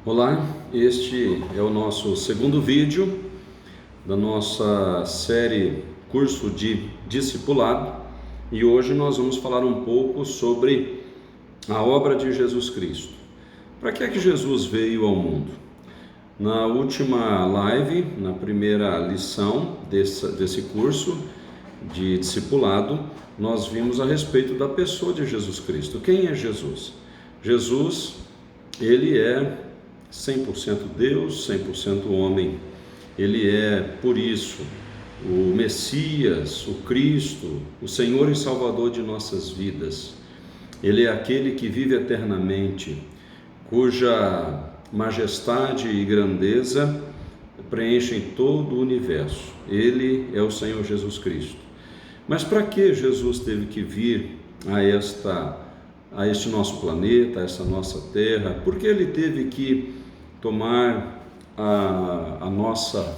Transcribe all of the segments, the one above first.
Olá, este é o nosso segundo vídeo da nossa série Curso de Discipulado e hoje nós vamos falar um pouco sobre a obra de Jesus Cristo. Para que é que Jesus veio ao mundo? Na última live, na primeira lição desse curso de discipulado, nós vimos a respeito da pessoa de Jesus Cristo. Quem é Jesus? Jesus, ele é 100% Deus, 100% homem. Ele é, por isso, o Messias, o Cristo, o Senhor e Salvador de nossas vidas. Ele é aquele que vive eternamente, cuja majestade e grandeza preenchem todo o universo. Ele é o Senhor Jesus Cristo. Mas para que Jesus teve que vir a este nosso planeta, a essa nossa terra? Por que ele teve que tomar a nossa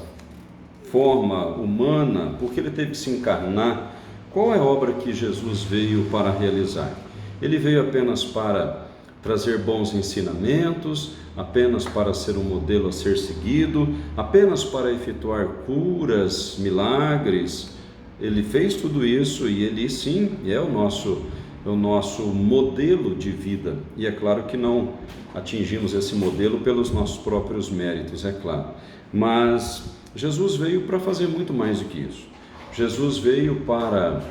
forma humana? Por que ele teve que se encarnar? Qual é a obra que Jesus veio para realizar? Ele veio apenas para trazer bons ensinamentos, apenas para ser um modelo a ser seguido, apenas para efetuar curas, milagres? Ele fez tudo isso e ele sim é o nosso modelo de vida. E é claro que não atingimos esse modelo pelos nossos próprios méritos, é claro. Mas Jesus veio para fazer muito mais do que isso. Jesus veio para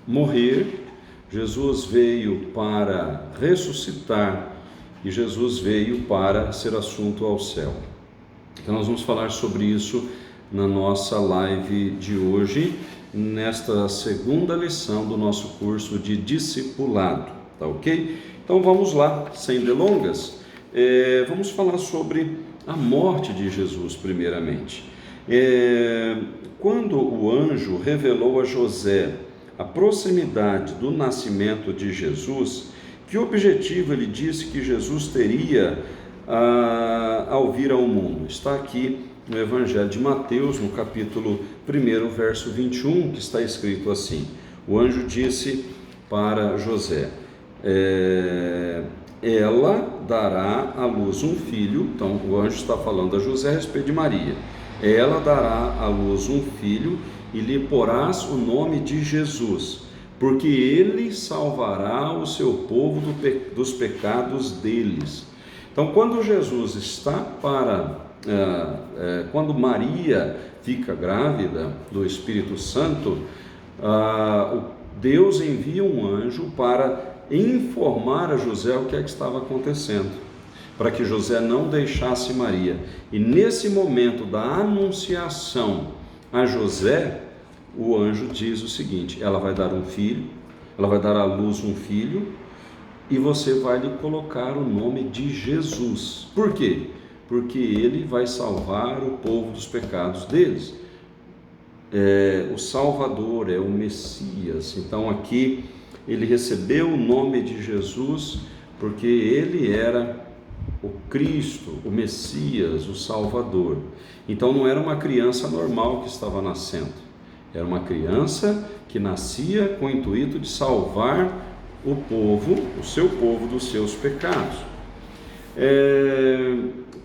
morrer, Jesus veio para ressuscitar e Jesus veio para ser assunto ao céu. Então nós vamos falar sobre isso na nossa live de hoje, nesta segunda lição do nosso curso de discipulado, tá ok? Então vamos lá, sem delongas, vamos falar sobre a morte de Jesus primeiramente. Quando o anjo revelou a José a proximidade do nascimento de Jesus, que objetivo ele disse que Jesus teria ao vir ao mundo? Está aqui no Evangelho de Mateus, no capítulo 1, verso 21, que está escrito assim: o anjo disse para José, ela dará à luz um filho. Então o anjo está falando a José a respeito de Maria. Ela dará à luz um filho e lhe porás o nome de Jesus, porque ele salvará o seu povo dos pecados deles. Então quando Jesus está quando Maria fica grávida do Espírito Santo, Deus envia um anjo para informar a José o que é que estava acontecendo, para que José não deixasse Maria. E nesse momento da anunciação a José, o anjo diz o seguinte: ela vai dar à luz um filho, e você vai lhe colocar o nome de Jesus. Por quê? Porque ele vai salvar o povo dos pecados deles. O Salvador, o Messias. Então aqui ele recebeu o nome de Jesus porque ele era o Cristo, o Messias, o Salvador. Então não era uma criança normal que estava nascendo, era uma criança que nascia com o intuito de salvar o seu povo dos seus pecados.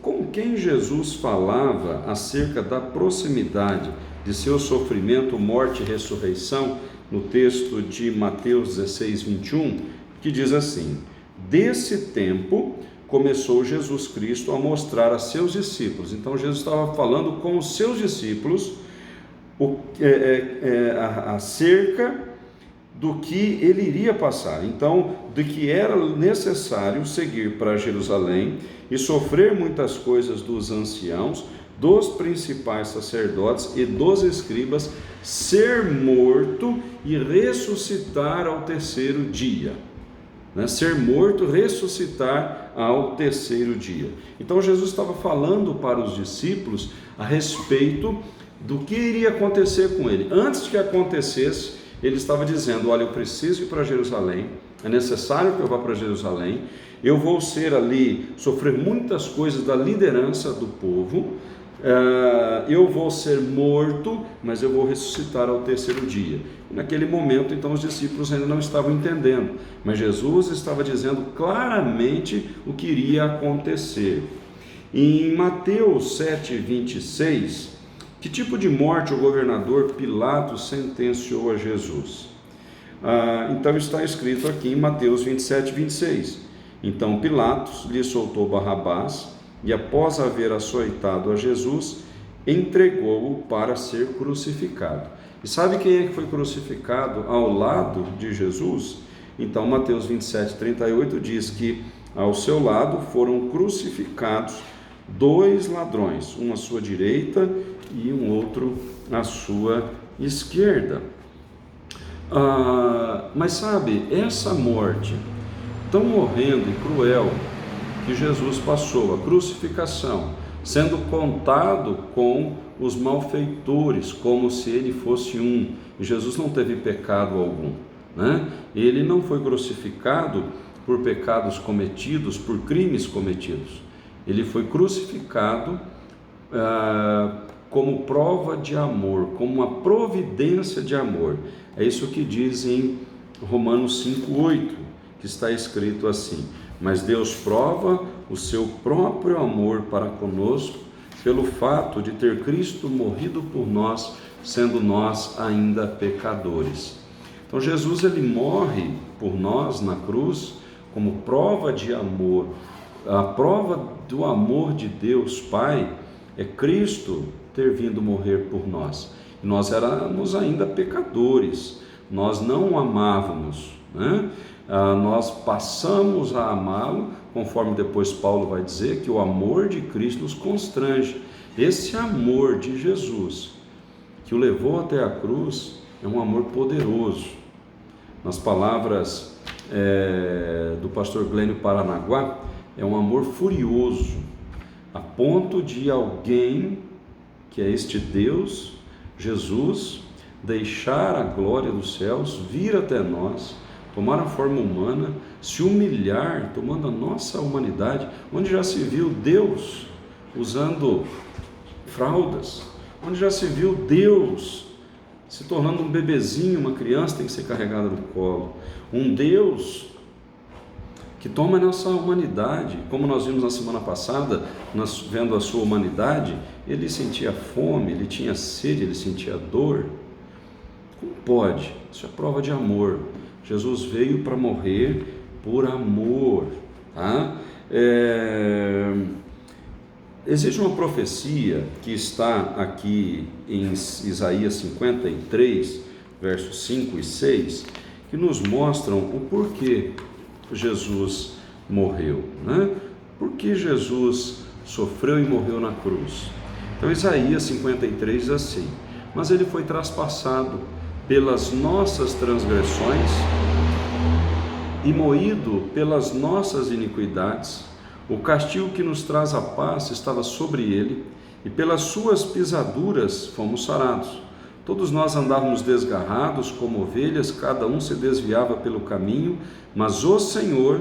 Com quem Jesus falava acerca da proximidade de seu sofrimento, morte e ressurreição, no texto de Mateus 16, 21, que diz assim: desse tempo começou Jesus Cristo a mostrar a seus discípulos. Então Jesus estava falando com os seus discípulos acerca do que ele iria passar. Então, de que era necessário seguir para Jerusalém e sofrer muitas coisas dos anciãos, dos principais sacerdotes e dos escribas, ser morto e ressuscitar ao terceiro dia. Ser morto, ressuscitar ao terceiro dia. Então Jesus estava falando para os discípulos a respeito do que iria acontecer com ele. Antes que acontecesse, ele estava dizendo: olha, eu preciso ir para Jerusalém, é necessário que eu vá para Jerusalém, eu vou sofrer muitas coisas da liderança do povo, eu vou ser morto, mas eu vou ressuscitar ao terceiro dia. Naquele momento, então, os discípulos ainda não estavam entendendo, mas Jesus estava dizendo claramente o que iria acontecer. Em Mateus 7,26, que tipo de morte o governador Pilatos sentenciou a Jesus? Então está escrito aqui em Mateus 27,26. Então Pilatos lhe soltou Barrabás e, após haver açoitado a Jesus, entregou-o para ser crucificado. E sabe quem é que foi crucificado ao lado de Jesus? Então Mateus 27,38 diz que ao seu lado foram crucificados 2 ladrões, um à sua direita e um outro à sua esquerda. Mas sabe, essa morte tão horrenda e cruel que Jesus passou, a crucificação, sendo contado com os malfeitores, como se ele fosse um. E Jesus não teve pecado algum, né? Ele não foi crucificado por pecados cometidos, por crimes cometidos. Ele foi crucificado como prova de amor, como uma providência de amor. É isso que diz em Romanos 5,8, que está escrito assim: mas Deus prova o seu próprio amor para conosco pelo fato de ter Cristo morrido por nós, sendo nós ainda pecadores. Então Jesus ele morre por nós na cruz como prova de amor. A prova do amor de Deus Pai é Cristo ter vindo morrer por nós. Nós éramos ainda pecadores, nós não o amávamos, né? Nós passamos a amá-lo, conforme depois Paulo vai dizer, que o amor de Cristo nos constrange. Esse amor de Jesus, que o levou até a cruz, é um amor poderoso. Nas palavras do pastor Glênio Paranaguá, é um amor furioso, a ponto de alguém, que é este Deus, Jesus, deixar a glória dos céus, vir até nós, tomar a forma humana, se humilhar, tomando a nossa humanidade, onde já se viu Deus usando fraldas, onde já se viu Deus se tornando um bebezinho, uma criança tem que ser carregada no colo, um Deus que toma a nossa humanidade, como nós vimos na semana passada, nós vendo a sua humanidade, ele sentia fome, ele tinha sede, ele sentia dor. Como pode? Isso é prova de amor. Jesus veio para morrer por amor, tá? Existe uma profecia que está aqui em Isaías 53, versos 5 e 6, que nos mostram o porquê Jesus morreu, né? Por que Jesus sofreu e morreu na cruz? Então Isaías 53 diz assim: mas ele foi traspassado pelas nossas transgressões e moído pelas nossas iniquidades. O castigo que nos traz a paz estava sobre ele, e pelas suas pisaduras fomos sarados. Todos nós andávamos desgarrados como ovelhas, cada um se desviava pelo caminho, mas o Senhor,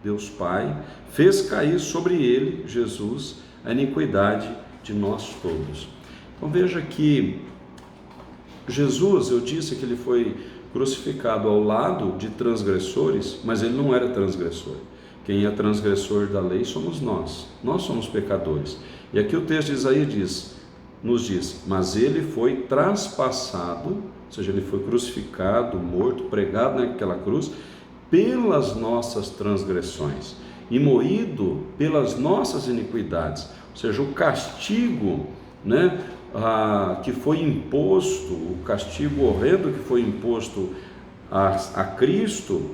Deus Pai, fez cair sobre ele, Jesus, a iniquidade de nós todos. Então veja que Jesus, eu disse que ele foi crucificado ao lado de transgressores, mas ele não era transgressor. Quem é transgressor da lei somos nós somos pecadores. E aqui o texto de Isaías nos diz, mas ele foi traspassado, ou seja, ele foi crucificado, morto, pregado naquela cruz, pelas nossas transgressões, e moído pelas nossas iniquidades, ou seja, o castigo, né, que foi imposto, o castigo horrendo que foi imposto a Cristo,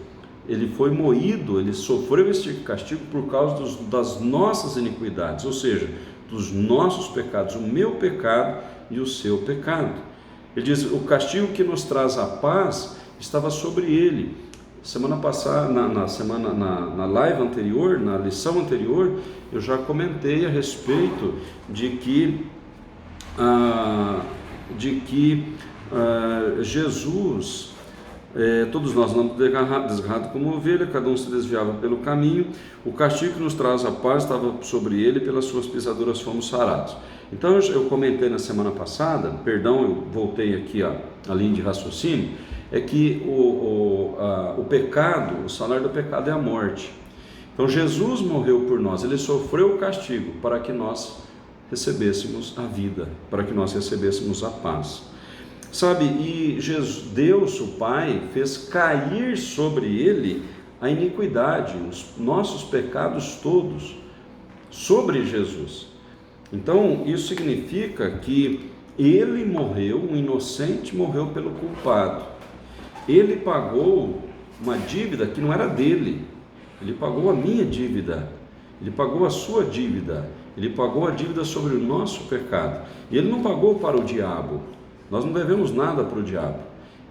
ele foi moído, ele sofreu este castigo por causa das nossas iniquidades, ou seja, dos nossos pecados, o meu pecado e o seu pecado. Ele diz, o castigo que nos traz a paz estava sobre ele. Semana passada, na live anterior, na lição anterior, eu já comentei a respeito de que Jesus, todos nós andamos desgarrados como ovelha, cada um se desviava pelo caminho, o castigo que nos traz a paz estava sobre ele, pelas suas pisaduras fomos sarados. Então eu comentei na semana passada, perdão, eu voltei aqui a linha de raciocínio, é que o pecado, o salário do pecado é a morte. Então Jesus morreu por nós, ele sofreu o castigo para que nós recebêssemos a vida, para que nós recebêssemos a paz. Sabe, e Deus, o Pai, fez cair sobre ele a iniquidade, os nossos pecados todos, sobre Jesus. Então, isso significa que ele morreu, o inocente morreu pelo culpado. Ele pagou uma dívida que não era dele, ele pagou a minha dívida, ele pagou a sua dívida, ele pagou a dívida sobre o nosso pecado. E ele não pagou para o diabo, nós não devemos nada para o diabo.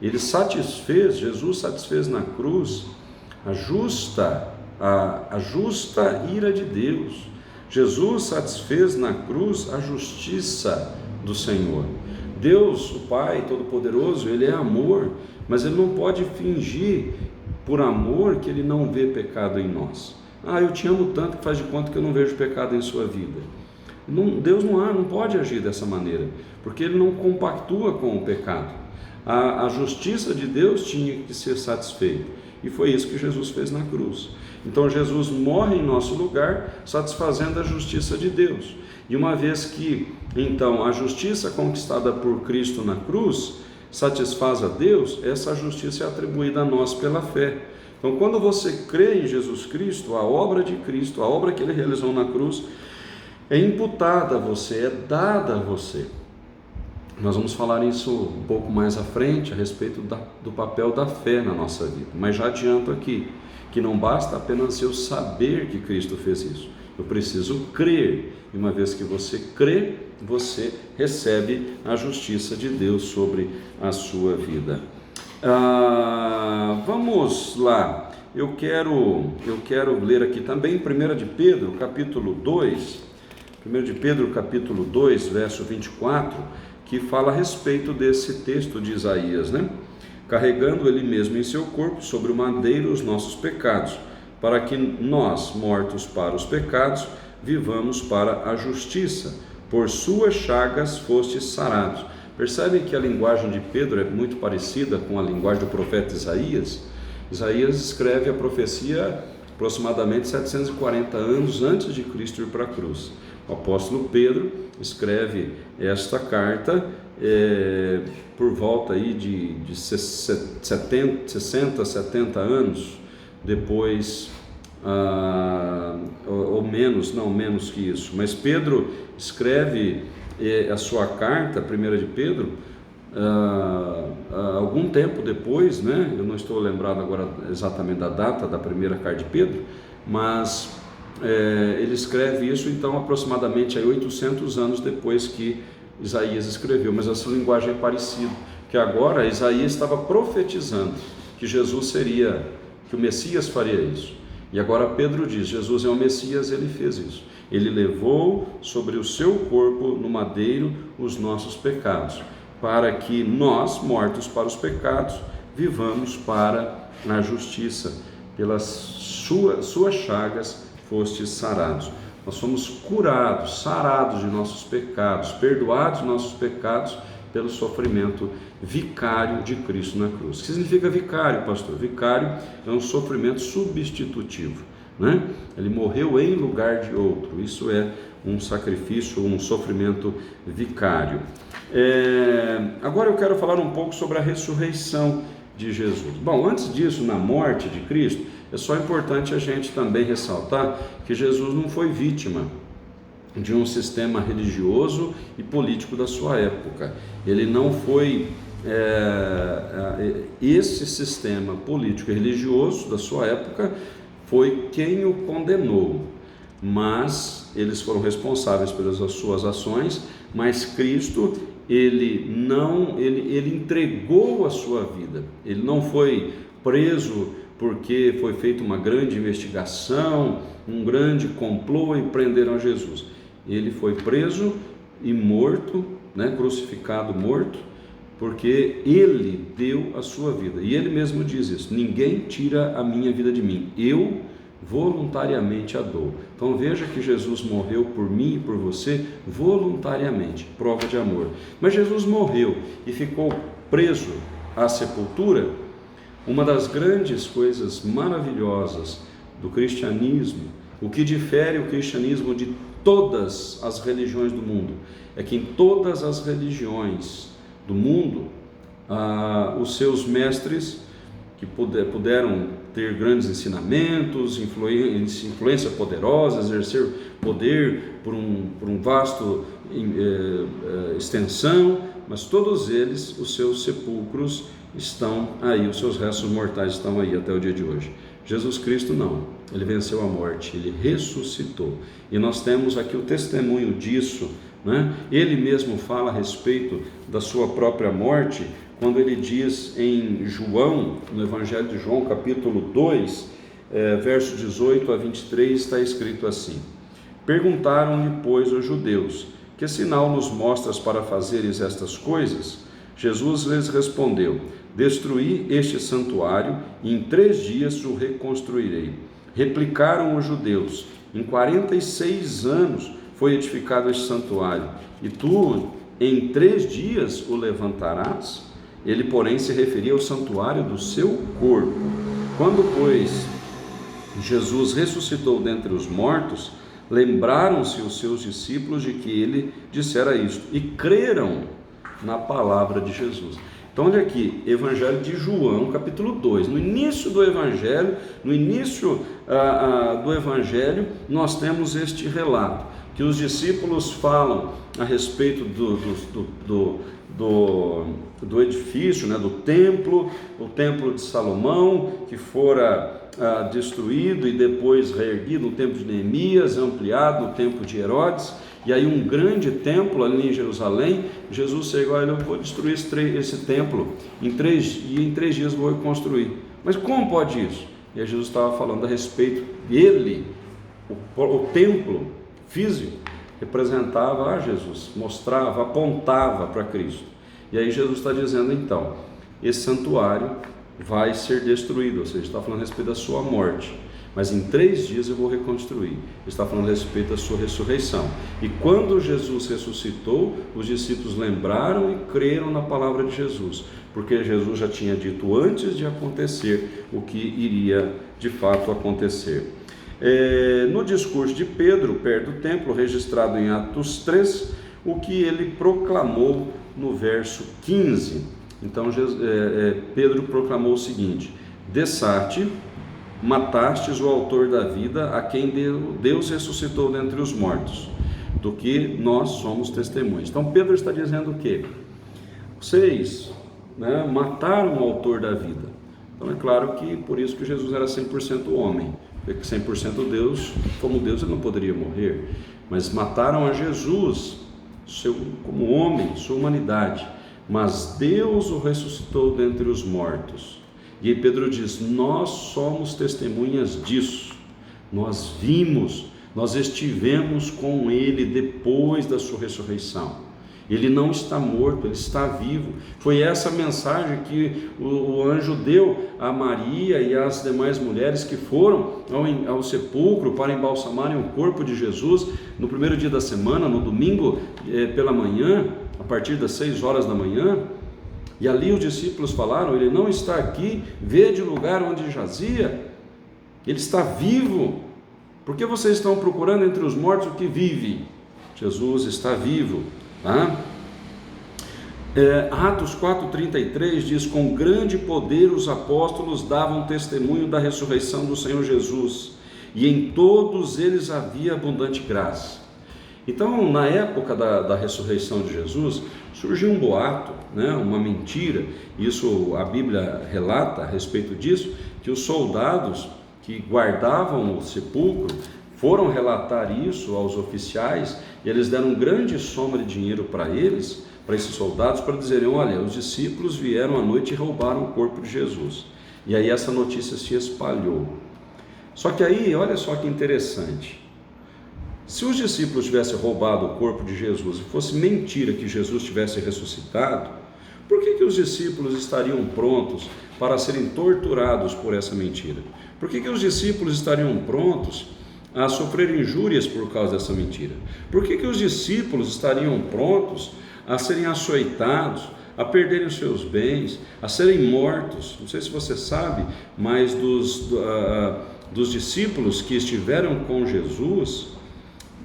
Ele satisfez, Jesus satisfez na cruz a justa ira de Deus. Jesus satisfez na cruz a justiça do Senhor. Deus, o Pai Todo-Poderoso, ele é amor, mas ele não pode fingir por amor que ele não vê pecado em nós. Eu te amo tanto que faz de conta que eu não vejo pecado em sua vida. Deus não pode agir dessa maneira, porque ele não compactua com o pecado. A justiça de Deus tinha que ser satisfeita, e foi isso que Jesus fez na cruz. Então Jesus morre em nosso lugar, satisfazendo a justiça de Deus. E uma vez que, então, a justiça conquistada por Cristo na cruz satisfaz a Deus, essa justiça é atribuída a nós pela fé. Então, quando você crê em Jesus Cristo, a obra de Cristo, a obra que ele realizou na cruz, é imputada a você, é dada a você. Nós vamos falar isso um pouco mais à frente, a respeito do papel da fé na nossa vida. Mas já adianto aqui, que não basta apenas eu saber que Cristo fez isso. Eu preciso crer. E uma vez que você crê, você recebe a justiça de Deus sobre a sua vida. Vamos lá. Eu quero ler aqui também 1 de Pedro, capítulo 2. 1 de Pedro, capítulo 2, verso 24, que fala a respeito desse texto de Isaías, né? Carregando ele mesmo em seu corpo sobre o madeiro os nossos pecados, para que nós, mortos para os pecados, vivamos para a justiça. Por suas chagas fostes sarados. Percebem que a linguagem de Pedro é muito parecida com a linguagem do profeta Isaías? Isaías escreve a profecia aproximadamente 740 anos antes de Cristo ir para a cruz. O apóstolo Pedro escreve esta carta por volta aí de 60, 70 anos depois, ou menos que isso. Mas Pedro escreve a sua carta, 1 de Pedro, algum tempo depois, né? Eu não estou lembrado agora exatamente da data da primeira carta de Pedro, mas ele escreve isso então aproximadamente aí 800 anos depois que Isaías escreveu, mas essa linguagem é parecida, que agora Isaías estava profetizando que Jesus seria, que o Messias faria isso, e agora Pedro diz, Jesus é o Messias, ele fez isso, ele levou sobre o seu corpo no madeiro os nossos pecados, para que nós, mortos para os pecados, vivamos para a justiça. Pelas suas chagas fostes sarados. Nós somos curados, sarados de nossos pecados, perdoados de nossos pecados pelo sofrimento vicário de Cristo na cruz. O que significa vicário, pastor? Vicário é um sofrimento substitutivo, né? Ele morreu em lugar de outro. Isso é um sacrifício, um sofrimento vicário. Agora eu quero falar um pouco sobre a ressurreição de Jesus. Bom, antes disso, na morte de Cristo, é só importante a gente também ressaltar que Jesus não foi vítima de um sistema religioso e político da sua época. Ele não foi esse sistema político e religioso da sua época foi quem o condenou, mas eles foram responsáveis pelas suas ações. Mas Cristo, ele entregou a sua vida. Ele não foi preso porque foi feita uma grande investigação, um grande complô e prenderam Jesus. Ele foi preso e morto, né, crucificado, morto, porque ele deu a sua vida. E ele mesmo diz isso: ninguém tira a minha vida de mim, eu voluntariamente a dou. Então veja que Jesus morreu por mim e por você voluntariamente, prova de amor. Mas Jesus morreu e ficou preso à sepultura. Uma das grandes coisas maravilhosas do cristianismo, o que difere o cristianismo de todas as religiões do mundo, é que em todas as religiões do mundo, os seus mestres que puderam ter grandes ensinamentos, influência poderosa, exercer poder por um vasto extensão, mas todos eles, os seus sepulcros estão aí, os seus restos mortais estão aí até o dia de hoje. Jesus Cristo não, ele venceu a morte, ele ressuscitou, e nós temos aqui o testemunho disso, né? Ele mesmo fala a respeito da sua própria morte, quando ele diz em João, no Evangelho de João, capítulo 2, verso 18 a 23, está escrito assim: perguntaram-lhe, pois, os judeus: que sinal nos mostras para fazeres estas coisas? Jesus lhes respondeu: destruí este santuário, e em 3 dias o reconstruirei. Replicaram os judeus: em 46 anos foi edificado este santuário, e tu em 3 dias o levantarás? Ele, porém, se referia ao santuário do seu corpo. Quando, pois, Jesus ressuscitou dentre os mortos, lembraram-se os seus discípulos de que ele dissera isto, e creram na palavra de Jesus. Então, olha aqui, Evangelho de João, capítulo 2, no início do Evangelho, nós temos este relato, que os discípulos falam a respeito do edifício, né, do templo, o templo de Salomão, que fora destruído e depois reerguido, o templo de Neemias, ampliado, o templo de Herodes, e aí um grande templo ali em Jerusalém. Jesus chegou: olha, eu vou destruir esse templo, em 3 dias vou reconstruir. Mas como pode isso? E aí Jesus estava falando a respeito dele, o templo físico representava a Jesus, mostrava, apontava para Cristo. E aí Jesus está dizendo, então, esse santuário vai ser destruído, ou seja, está falando a respeito da sua morte, mas em 3 dias eu vou reconstruir. Está falando a respeito da sua ressurreição. E quando Jesus ressuscitou, os discípulos lembraram e creram na palavra de Jesus, porque Jesus já tinha dito antes de acontecer o que iria de fato acontecer. No discurso de Pedro, perto do templo, registrado em Atos 3, o que ele proclamou no verso 15. Então Pedro proclamou o seguinte: dessarte, matastes o autor da vida, a quem Deus ressuscitou dentre os mortos, do que nós somos testemunhas. Então Pedro está dizendo o quê? Vocês, mataram o autor da vida. Então é claro que por isso que Jesus era 100% homem, porque 100% Deus, como Deus ele não poderia morrer, mas mataram a Jesus como homem, sua humanidade, mas Deus o ressuscitou dentre os mortos. E aí Pedro diz: nós somos testemunhas disso, nós vimos, nós estivemos com ele depois da sua ressurreição. Ele não está morto, ele está vivo. Foi essa mensagem que o anjo deu a Maria e às demais mulheres que foram ao sepulcro para embalsamarem o corpo de Jesus no primeiro dia da semana, no domingo pela manhã, a partir das 6 horas da manhã. E ali os discípulos falaram: ele não está aqui, vede o lugar onde jazia, ele está vivo. Por que vocês estão procurando entre os mortos o que vive? Jesus está vivo. Atos 4,33 diz: com grande poder os apóstolos davam testemunho da ressurreição do Senhor Jesus, e em todos eles havia abundante graça. Então, na época da ressurreição de Jesus, surgiu um boato, uma mentira. Isso a Bíblia relata a respeito disso, que os soldados que guardavam o sepulcro foram relatar isso aos oficiais, e eles deram grande soma de dinheiro para esses soldados, para dizerem: olha, os discípulos vieram à noite e roubaram o corpo de Jesus. E aí essa notícia se espalhou. Só que aí, olha só que interessante, se os discípulos tivessem roubado o corpo de Jesus e fosse mentira que Jesus tivesse ressuscitado, por que os discípulos estariam prontos para serem torturados por essa mentira? Por que os discípulos estariam prontos a sofrer injúrias por causa dessa mentira? Por que os discípulos estariam prontos a serem açoitados, a perderem os seus bens, a serem mortos? Não sei se você sabe, mas dos discípulos que estiveram com Jesus,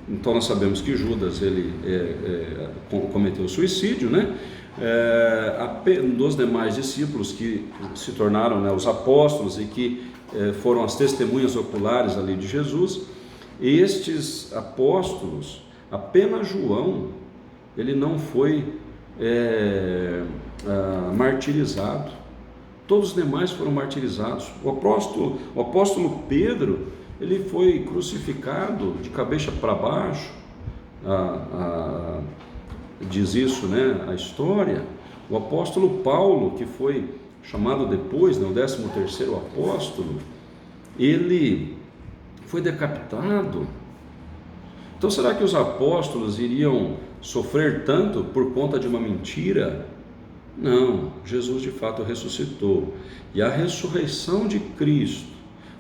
então nós sabemos que Judas ele cometeu suicídio, né? Dos demais discípulos que se tornaram, né, os apóstolos e que foram as testemunhas oculares ali de Jesus, estes apóstolos, apenas João, ele não foi martirizado. Todos os demais foram martirizados. O apóstolo Pedro, ele foi crucificado de cabeça para baixo. Diz isso, né, a história. O apóstolo Paulo, que foi chamado depois, né, o 13º apóstolo, ele foi decapitado. Então será que os apóstolos iriam sofrer tanto por conta de uma mentira? Não, Jesus de fato ressuscitou, e a ressurreição de Cristo,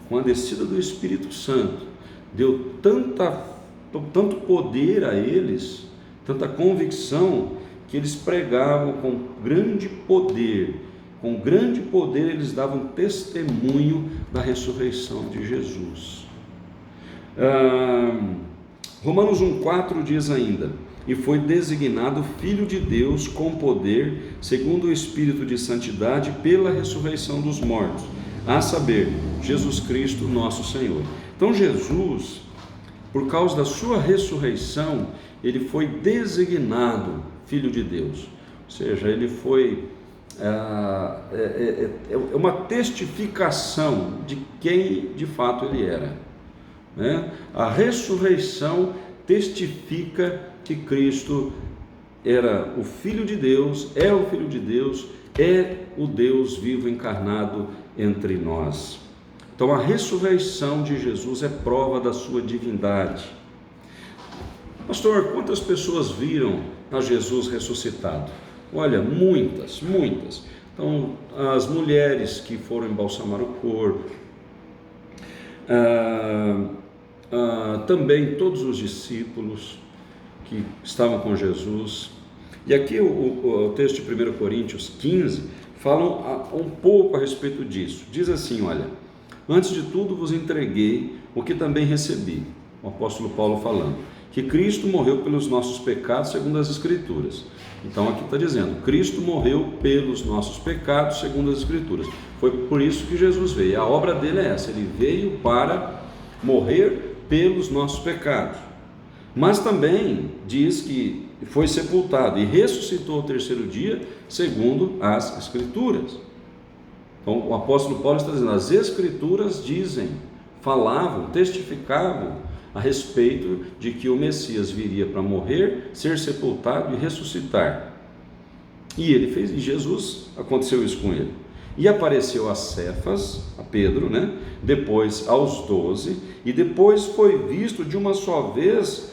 com a descida do Espírito Santo, deu tanto poder a eles, tanta convicção, que eles pregavam com grande poder eles davam testemunho da ressurreição de Jesus. Romanos 1,4 diz ainda: e foi designado Filho de Deus com poder, segundo o Espírito de santidade, pela ressurreição dos mortos, a saber, Jesus Cristo nosso Senhor. Então Jesus, por causa da sua ressurreição, ele foi designado Filho de Deus, ou seja, ele foi uma testificação de quem de fato ele era, né? A ressurreição testifica que Cristo era o Filho de Deus, é o Filho de Deus, é o Deus vivo encarnado entre nós. Então a ressurreição de Jesus é prova da sua divindade. Pastor, quantas pessoas viram a Jesus ressuscitado? Olha, muitas. Então, as mulheres que foram embalsamar o corpo, também todos os discípulos que estavam com Jesus. E aqui o texto de 1 Coríntios 15 fala um pouco a respeito disso. Diz assim, olha: antes de tudo vos entreguei o que também recebi, o apóstolo Paulo falando, que Cristo morreu pelos nossos pecados segundo as Escrituras. Então aqui está dizendo, Cristo morreu pelos nossos pecados segundo as Escrituras. Foi por isso que Jesus veio. A obra dele é essa, ele veio para morrer pelos nossos pecados. Mas também diz que foi sepultado e ressuscitou ao terceiro dia segundo as Escrituras. Então o apóstolo Paulo está dizendo, as Escrituras dizem, falavam, testificavam a respeito de que o Messias viria para morrer, ser sepultado e ressuscitar. E ele fez, e Jesus, aconteceu isso com ele. E apareceu a Cefas, a Pedro, né? Depois aos 12, e depois foi visto de uma só vez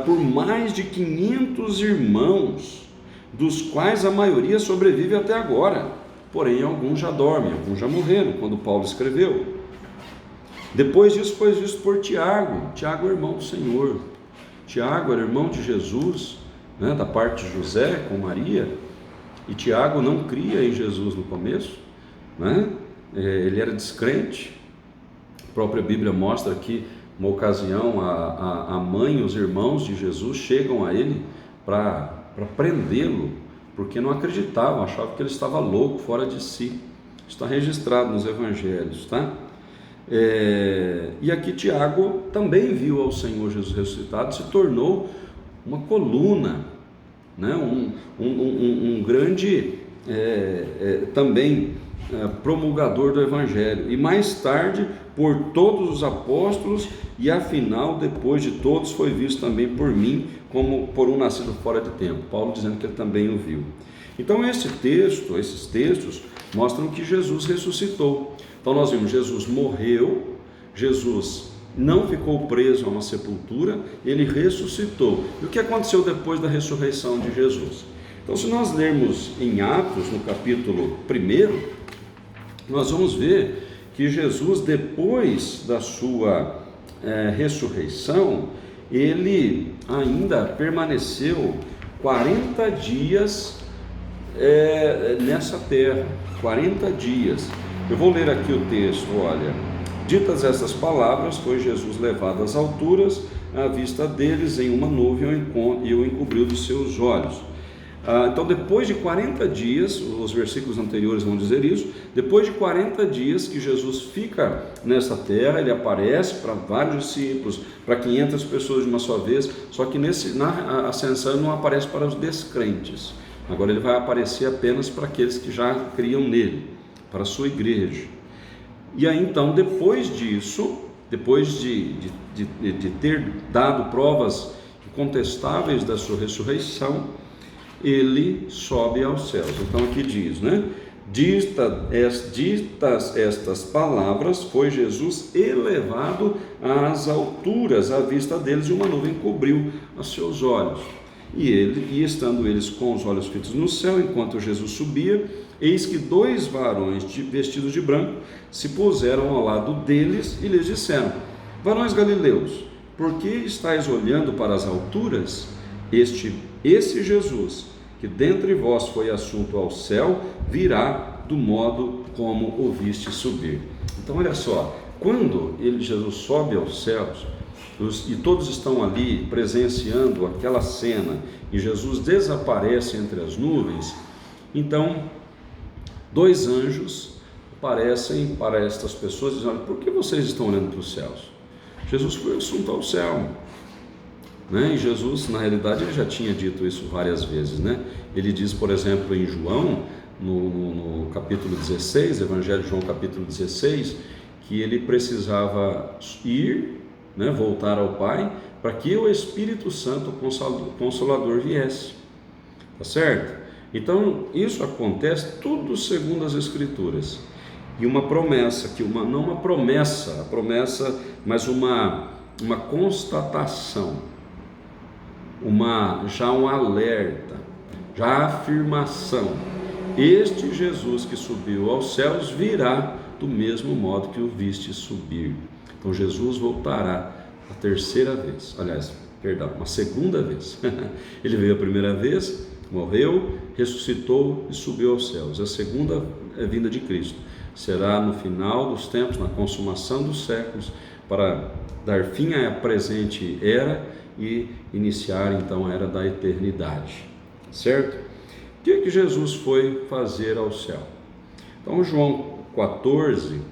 por mais de 500 irmãos, dos quais a maioria sobrevive até agora. Porém, alguns já dormem, alguns já morreram, quando Paulo escreveu. Depois disso foi visto por Tiago. Tiago é irmão do Senhor. Tiago era irmão de Jesus, né, da parte de José com Maria. E Tiago não cria em Jesus no começo, né? Ele era descrente. A própria Bíblia mostra que, uma ocasião, a mãe e os irmãos de Jesus chegam a ele para prendê-lo, porque não acreditavam, achavam que ele estava louco, fora de si. Está registrado nos evangelhos, tá? E aqui Tiago também viu ao Senhor Jesus ressuscitado, se tornou uma coluna, né? um grande também promulgador do Evangelho, e mais tarde por todos os apóstolos, e afinal depois de todos foi visto também por mim, como por um nascido fora de tempo. Paulo dizendo que ele também o viu. Então esses textos mostram que Jesus ressuscitou. Então nós vimos, Jesus morreu, Jesus não ficou preso a uma sepultura, ele ressuscitou. E o que aconteceu depois da ressurreição de Jesus? Então, se nós lermos em Atos, no capítulo 1, nós vamos ver que Jesus, depois da sua ressurreição, ele ainda permaneceu 40 dias nessa terra, 40 dias. Eu vou ler aqui o texto, olha, Ditas estas palavras, foi Jesus levado às alturas, à vista deles em uma nuvem, e o encobriu dos seus olhos. Então, depois de 40 dias, os versículos anteriores vão dizer isso, depois de 40 dias que Jesus fica nessa terra, ele aparece para vários discípulos, para 500 pessoas de uma só vez, só que na ascensão ele não aparece para os descrentes. Agora ele vai aparecer apenas para aqueles que já criam nele, para a sua igreja. E aí então, depois disso, depois de ter dado provas incontestáveis da sua ressurreição, ele sobe aos céus. Então aqui diz, né? Ditas estas palavras, foi Jesus elevado às alturas, à vista deles, e uma nuvem cobriu os seus olhos. E estando eles com os olhos fitos no céu, enquanto Jesus subia, eis que 2 varões vestidos de branco se puseram ao lado deles e lhes disseram: varões galileus, por que estáis olhando para as alturas? Esse Jesus, que dentre vós foi assunto ao céu, virá do modo como o viste subir. Então olha só, quando Jesus sobe aos céus, e todos estão ali presenciando aquela cena, e Jesus desaparece entre as nuvens, então 2 anjos aparecem para estas pessoas e dizem: olha, por que vocês estão olhando para os céus? Jesus foi assunto ao céu. E Jesus, na realidade, ele já tinha dito isso várias vezes, né? Ele diz, por exemplo, em João, no capítulo 16, Evangelho de João, capítulo 16, que ele precisava ir, né, voltar ao Pai, para que o Espírito Santo, o Consolador, viesse. Tá certo? Então, isso acontece tudo segundo as Escrituras. E uma promessa, não uma promessa, mas uma constatação, já um alerta, já a afirmação: este Jesus que subiu aos céus virá do mesmo modo que o viste subir. Então Jesus voltará a terceira vez, uma segunda vez. Ele veio a primeira vez, morreu, ressuscitou e subiu aos céus. A segunda vinda de Cristo será no final dos tempos, na consumação dos séculos, para dar fim à presente era e iniciar então a era da eternidade, certo? O que Jesus foi fazer ao céu? Então João 14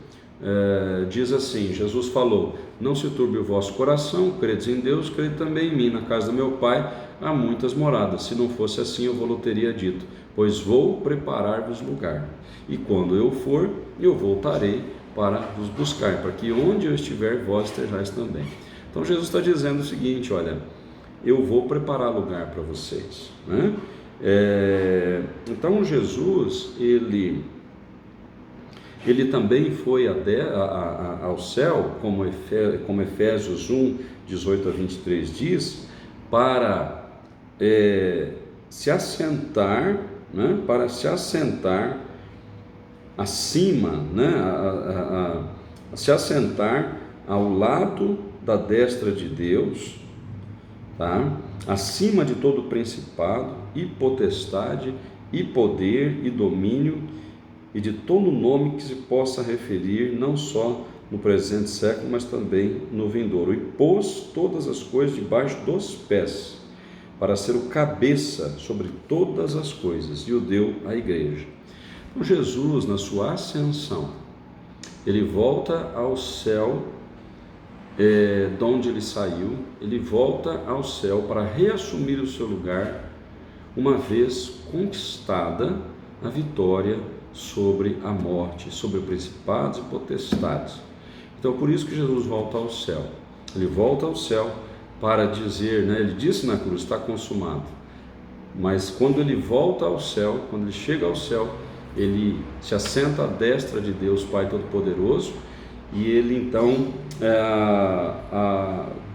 diz assim: Jesus falou: não se turbe o vosso coração, credes em Deus, crede também em mim. Na casa do meu Pai há muitas moradas, se não fosse assim eu vou teria dito, pois vou preparar-vos lugar, e quando eu for, eu voltarei para vos buscar, para que onde eu estiver, vós estejais também. Então Jesus está dizendo o seguinte: olha, eu vou preparar lugar para vocês, né? Então Jesus, ele também foi ao céu, como Efésios 1, 18 a 23 diz, para se assentar, né? Para se assentar acima, né? Se assentar ao lado da destra de Deus, tá? Acima de todo principado e potestade e poder e domínio e de todo nome que se possa referir, não só no presente século, mas também no vindouro, e pôs todas as coisas debaixo dos pés, para ser o cabeça sobre todas as coisas, e o deu à igreja. Então Jesus, na sua ascensão, ele volta ao céu, de onde ele saiu, ele volta ao céu para reassumir o seu lugar, uma vez conquistada a vitória sobre a morte, sobre principados e potestades. Então por isso que Jesus volta ao céu. Ele volta ao céu para dizer, né, ele disse na cruz: está consumado. Mas quando ele volta ao céu, quando ele chega ao céu, ele se assenta à destra de Deus Pai Todo-Poderoso, e ele então,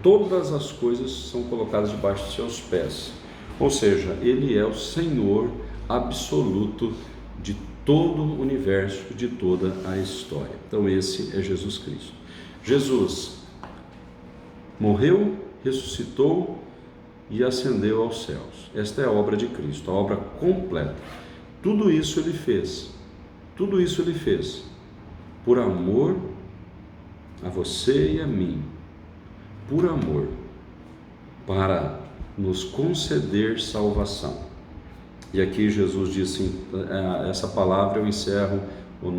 todas as coisas são colocadas debaixo de seus pés. Ou seja, ele é o Senhor absoluto de todo o universo, de toda a história. Então esse é Jesus Cristo. Jesus morreu, ressuscitou e ascendeu aos céus. Esta é a obra de Cristo, a obra completa. Tudo isso ele fez por amor a você e a mim, por amor, para nos conceder salvação. E aqui Jesus disse, essa palavra eu encerro a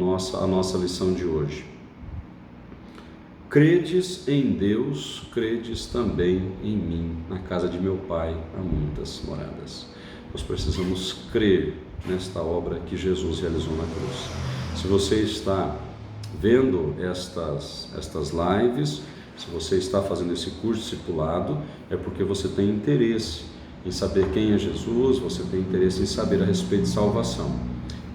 nossa lição de hoje. Credes em Deus, credes também em mim. Na casa de meu Pai há muitas moradas. Nós precisamos crer nesta obra que Jesus realizou na cruz. Se você está vendo estas lives, se você está fazendo esse curso discipulado, é porque você tem interesse em saber quem é Jesus, você tem interesse em saber a respeito de salvação.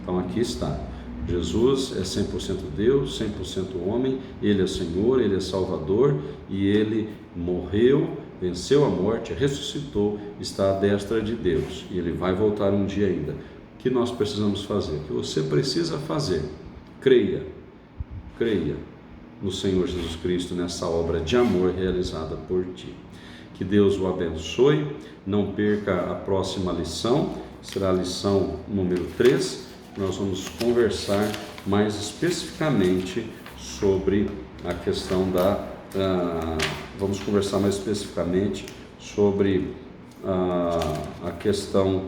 Então aqui está. Jesus é 100% Deus, 100% homem, Ele é Senhor, Ele é Salvador e Ele morreu, venceu a morte, ressuscitou, está à destra de Deus e Ele vai voltar um dia ainda. O que nós precisamos fazer? O que você precisa fazer? Creia no Senhor Jesus Cristo, nessa obra de amor realizada por ti. Que Deus o abençoe, não perca a próxima lição, será a lição número 3, nós vamos conversar mais especificamente sobre a questão a questão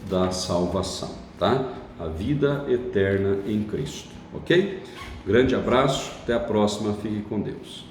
da salvação, tá? A vida eterna em Cristo, ok? Grande abraço, até a próxima, fique com Deus.